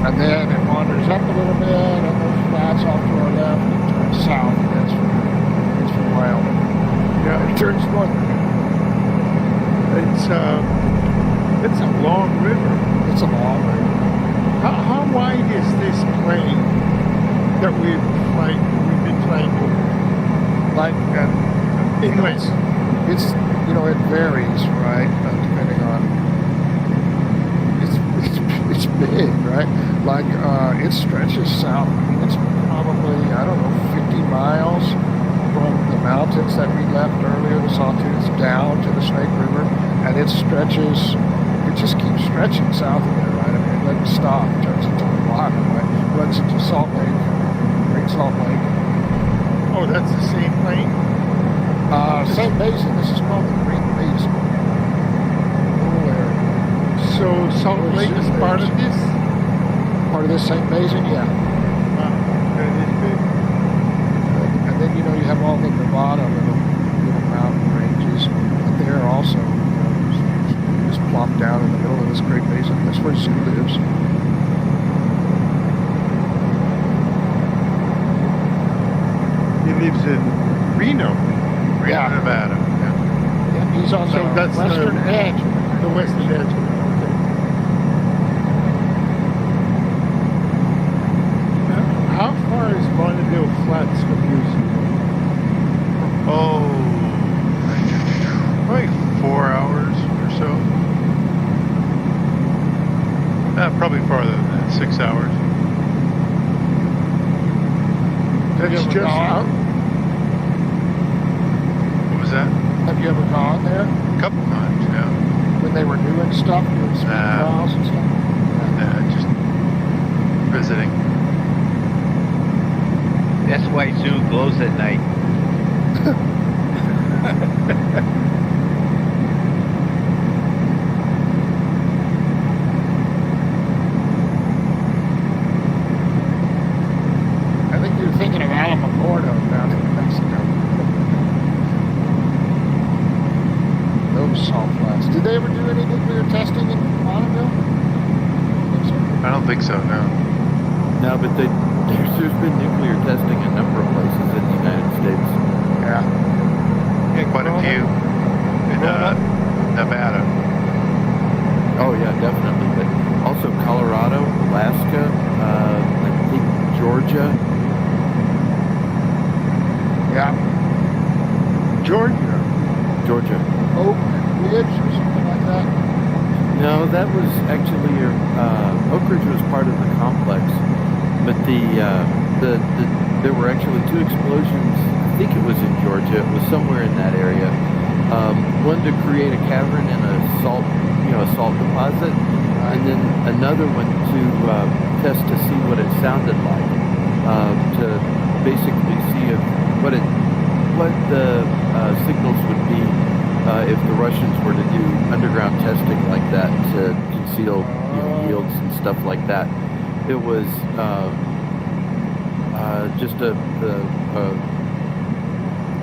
And then it wanders up a little bit, and those flats off to our left, and it turns south, and that's for Wyoming. Yeah, it turns north. It's a long river. It's a long river. How wide is this plane that we've been flying over? Like, Inlet. It's it varies, right? Depending on it's big, right? Like it stretches south. It's probably 50 miles from the mountains that we left earlier, the Sawtooth, down to the Snake River, and it stretches. It just keeps stretching south of there, right? I mean, it doesn't stop. It turns into a block, right? Runs into Salt Lake, Great Salt Lake. Oh, that's the same plane? Same basin. This is called the Great Basin. So Salt Lake is part of this? Part of this same basin, yeah. That is big. And then you have all the Nevada little mountain ranges, but they're also just plopped down in the middle of this Great Basin. That's where Zoo lives. He lives in Reno, Nevada. Yeah, he's on the western edge. The western edge. Okay. How far is Bonneville Flats from Houston? Oh, probably 4 hours or so. Probably farther than that, 6 hours. That's just out. What was that? Have you ever gone there? A couple times, yeah. When they were doing stuff, doing speed trials and stuff? Nah, just visiting. That's why Zoo glows at night. I think you're thinking of Alamogordo down in New Mexico. Those salt flats. Did they ever do any nuclear testing in Bonneville? I don't think so, no. but there's been nuclear testing in a number of places in the United States. Yeah. Quite a few in Nevada. Oh yeah, definitely. But also Colorado, Alaska, I think Georgia. Yeah. Georgia. Oak Ridge or something like that. No, that was actually Oak Ridge was part of the complex, but there were actually two explosions. I think it was in Georgia. It was somewhere in that area. One to create a cavern in a salt deposit, and then another one to test to see what it sounded like, to basically see what the signals would be if the Russians were to do underground testing like that to conceal yields and stuff like that. It was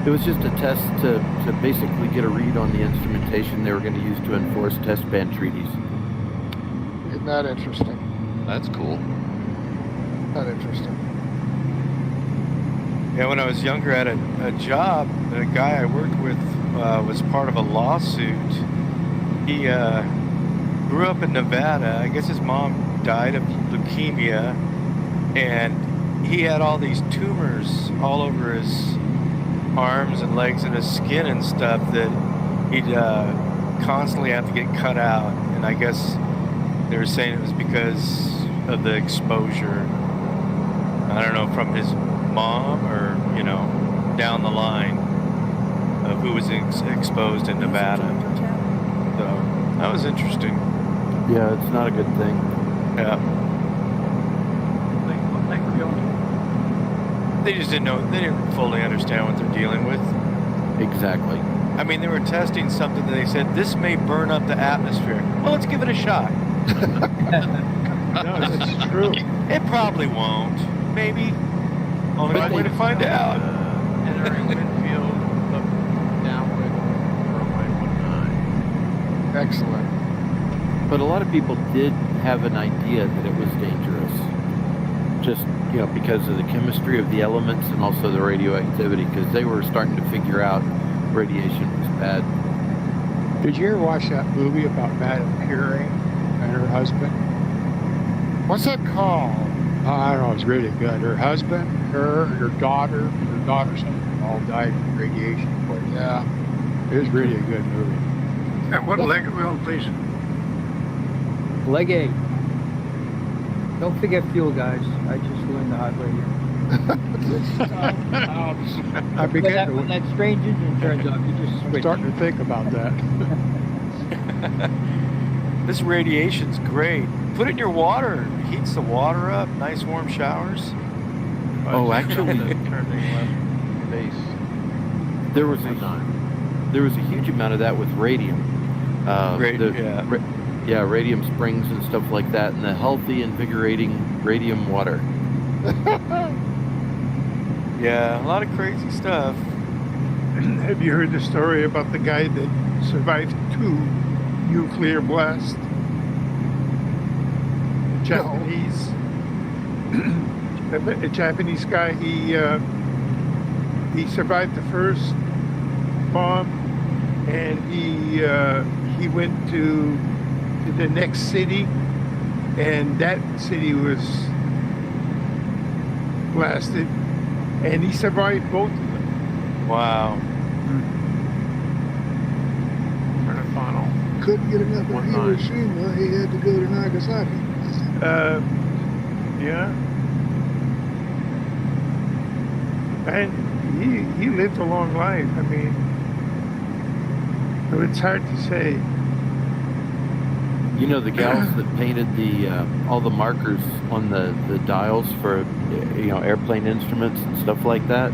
it was just a test to basically get a read on the instrumentation they were going to use to enforce test ban treaties. Isn't that interesting? That's cool. That interesting. Yeah, when I was younger, I had a job, and a guy I worked with was part of a lawsuit. He grew up in Nevada. I guess his mom died of leukemia, and he had all these tumors all over his arms and legs and his skin and stuff that he'd constantly have to get cut out. And I guess they were saying it was because of the exposure. I don't know, from his mom or, down the line of who was exposed in Nevada. So that was interesting. Yeah, it's not a good thing. Yeah. They just didn't know, they didn't fully understand what they're dealing with. Exactly. I mean, they were testing something that they said, this may burn up the atmosphere. Well, let's give it a shot. No, that's true. It probably won't. Maybe. Only one way to find out. Entering Winfield, downwind, runway 19. Excellent. But a lot of people did have an idea that it was dangerous. Just, because of the chemistry of the elements and also the radioactivity, because they were starting to figure out radiation was bad. Did you ever watch that movie about Madame Curie and her husband? What's that called? I don't know. It's really good. Her husband, her daughter, son all died from radiation poisoning. Yeah. It was really a good movie. And what leg are we on, please? Leg A. Don't forget fuel, guys. I just learned the hard way here. I began When that strange engine turns off, you just I'm switch. starting to think about that. This radiation's great. Put it in your water. It heats the water up. Nice warm showers. Oh, actually, Turning left base. there was a huge amount of that with radium. Yeah. Radium springs and stuff like that, and the healthy, invigorating radium water. Yeah, a lot of crazy stuff. Have you heard the story about the guy that survived 2 nuclear blasts? Japanese. A Japanese guy. He survived the first bomb, and he went to the next city, and that city was blasted, and he survived both of them. Wow. Couldn't get enough of Hiroshima, he had to go to Nagasaki. Yeah. And he lived a long life. I mean, it's hard to say. The gals that painted all the markers on the dials for airplane instruments and stuff like that.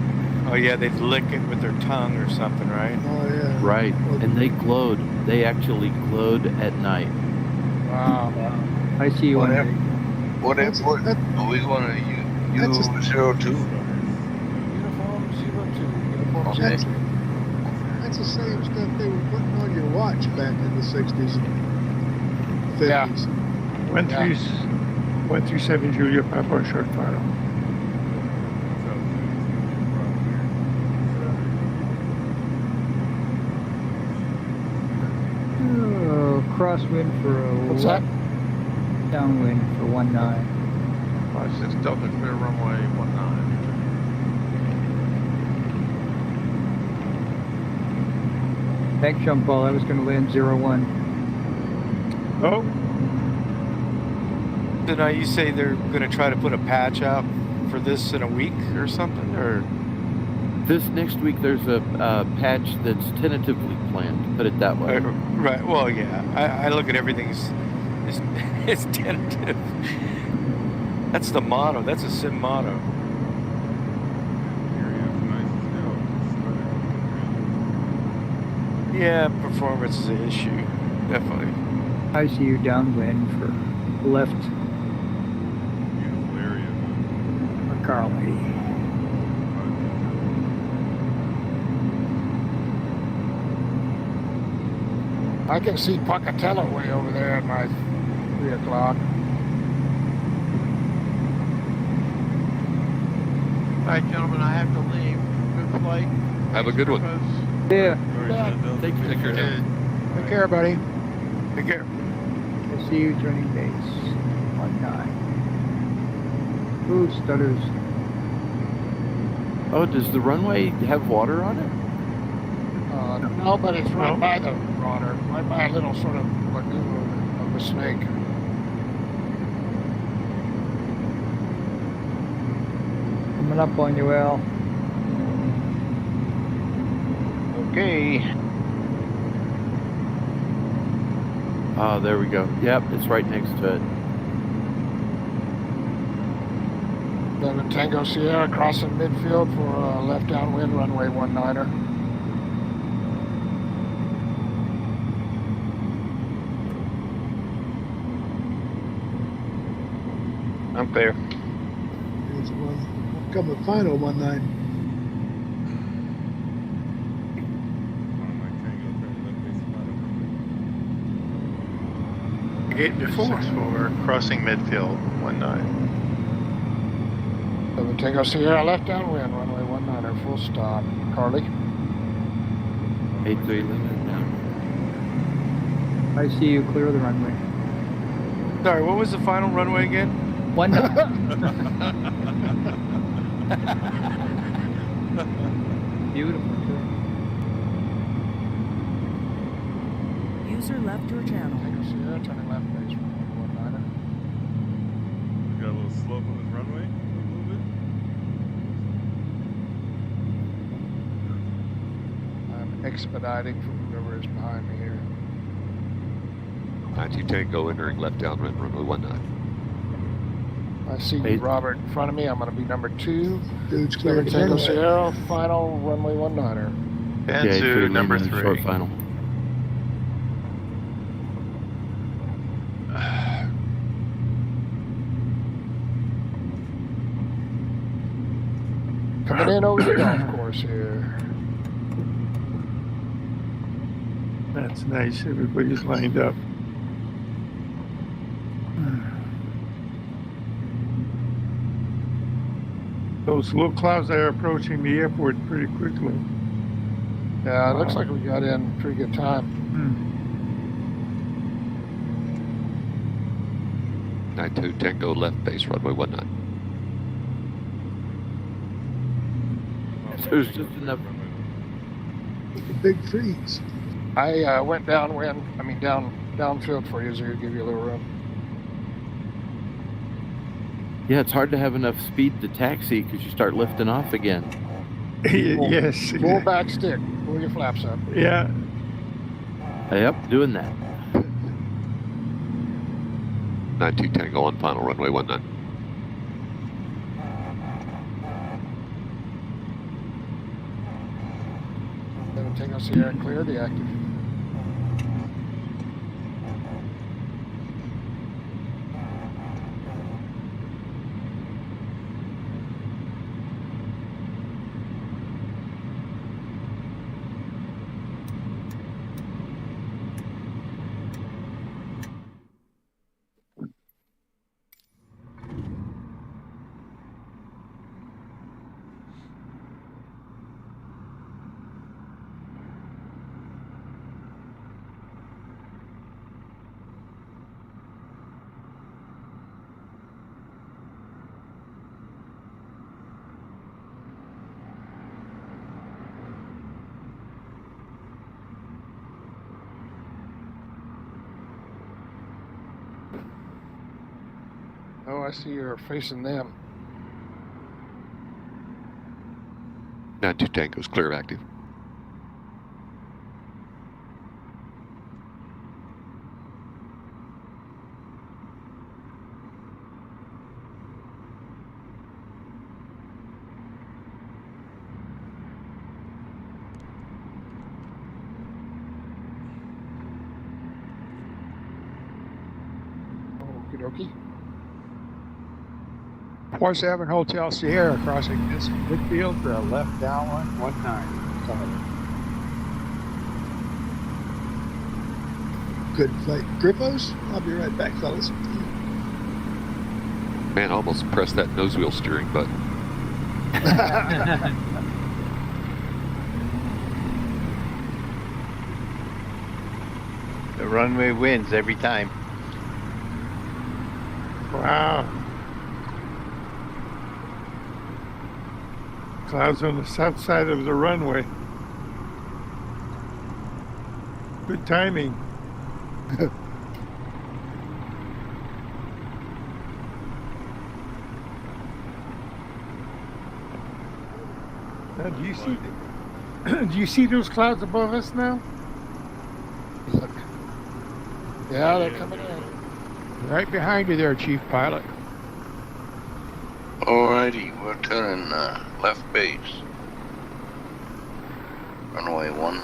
Oh yeah, they'd lick it with their tongue or something, right? Oh yeah. Right, and they glowed. They actually glowed at night. Wow. I see you on What that. are we going to use 02? Uniform 02. Uniform Okay. 02. That's the same stuff they were putting on your watch back in the 60s, 50s. Went 137 Julia, Papa short final. Oh, crosswind for a What's that? downwind for 19. 56 Delta clear runway 19. Back jump ball, I was going to land 01. Oh, So now you say they're going to try to put a patch out for this in a week or something, or This next week, there's a patch that's tentatively planned. Put it that way. right? Well, yeah. I look at everything as it's tentative. That's the motto. That's a sim motto. Yeah, performance is an issue. Definitely. I see you downwind for left for Carly. I can see Pocatello way over there at my 3 o'clock. All right, gentlemen, I have to leave. Good flight. Have a good one. Yeah, Take care. Take care, buddy. Take care. I see you turning base. 19. Ooh, stutters. Oh, does the runway have water on it? No, but it's right by the water, right by a little sort of lagoon of the snake. Coming up on you, Al. Okay. Ah, there we go. Yep, it's right next to it. 7 Tango Sierra crossing midfield for left downwind runway 19er. I'm clear. It's coming final 19. Gate 64, crossing midfield 19. 7 Tango Sierra left downwind runway 19er full stop. Carly. 83 limit down. I see you clear the runway. Sorry, what was the final runway again? 19. Beautiful too. User left your channel. Tango Sierra turning left base runway 19er. Got a little slope on this runway, a little bit. I'm expediting from whoever is behind me here. 19 Tango entering left downwind runway 19. I see you, Robert, in front of me. I'm going to be number 2. Dude's clear 7 the Tango runway. Sierra, final runway 19er. Yeah, Benzu, including number in the 3. short final. Coming in over the golf course here. that's nice. Everybody's lined up. Those little clouds that are approaching the airport pretty quickly. Yeah, it looks like we got in pretty good time. 92 Tango left base runway 19. There's just enough. The big freeze. I went downfield for you, so to give you a little room. Yeah, it's hard to have enough speed to taxi because you start lifting off again. Yes. Pull back stick. Pull your flaps up. Yeah. Yep, doing that. 19 Tango on final runway 19. Then Tango Sierra clear the active. I see you're facing them. 9-2 Tango's clear of active. Okie dokie. 47 Hotel Sierra crossing this midfield for a left downwind 19. Good flight. Griffos? I'll be right back, fellas. Man, I almost pressed that nose wheel steering button. The runway wins every time. Wow. Clouds on the south side of the runway. Good timing. Now, do you see? Do you see those clouds above us now? Look. Yeah, they're coming in. Right behind you there, Chief Pilot. Alrighty, we're turning left base. Runway 19.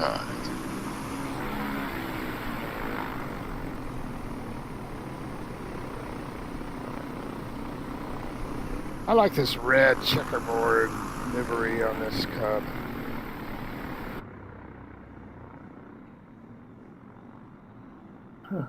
I like this red checkerboard livery on this Cub. Huh.